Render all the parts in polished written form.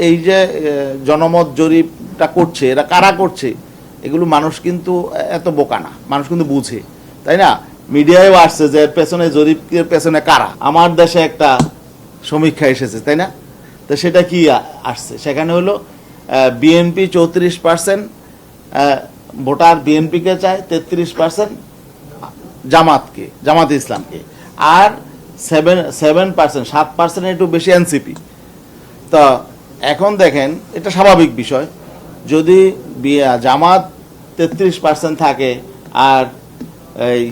এই যে জনমত জরিপটা করছে, এরা কারা করছে, এগুলো মানুষ কিন্তু এত বোকা না, মানুষ কিন্তু বুঝে, তাই না? মিডিয়ায়ও আসছে যে পেছনে জরিপের পেছনে কারা। আমার দেশে একটা সমীক্ষা এসেছে, তাই না? তো সেটা কি আসছে, সেখানে হলো বিএনপি 34% ভোটার বিএনপিকে চায়, 33% জামাত ইসলামকে, আর 7% একটু বেশি এনসিপি। তো এখন দেখেন, এটা স্বাভাবিক বিষয়, যদি জামাত 33% থাকে আর এই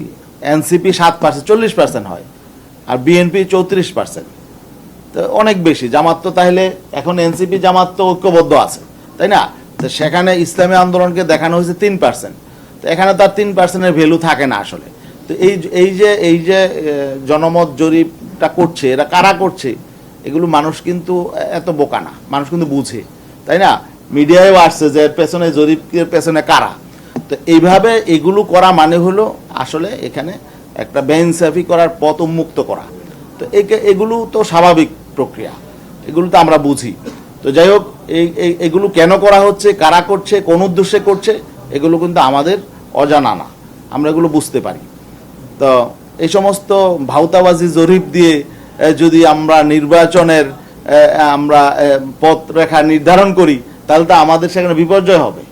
এনসিপি 7%, 40% হয়, আর বিএনপি 34%, তো অনেক বেশি। জামাত তো তাহলে এখন এনসিপি জামাত তো ঐক্যবদ্ধ আছে, তাই না? তো সেখানে ইসলামী আন্দোলনকে দেখানো হয়েছে 3%, তো এখানে তার 3%-এর ভ্যালু থাকে না আসলে। তো এই যে জনমত জরিপটা করছে, এরা কারা করছে, এগুলো মানুষ কিন্তু এত বোকা না, মানুষ কিন্তু বুঝে, তাই না? মিডিয়ায়ও আসছে যে পেছনে জরিপের পেছনে কারা। তো এইভাবে এগুলো করা মানে হলো আসলে এখানে একটা বেইনসাফি করার পথ উন্মুক্ত করা। তো এগুলো তো স্বাভাবিক প্রক্রিয়া, এগুলো তো আমরা বুঝি। তো যাই হোক, এগুলো কেন করা হচ্ছে, কারা করছে, কোন উদ্দেশ্যে করছে, এগুলো কিন্তু আমাদের অজানা না, আমরা এগুলো বুঝতে পারি। তো এই সমস্ত ভাউতাবাজি জরিপ দিয়ে যদি আমরা নির্বাচনের আমরা পথ রেখা নির্ধারণ করি, তাহলে তো আমাদের সেখানে বিপর্যয় হবে।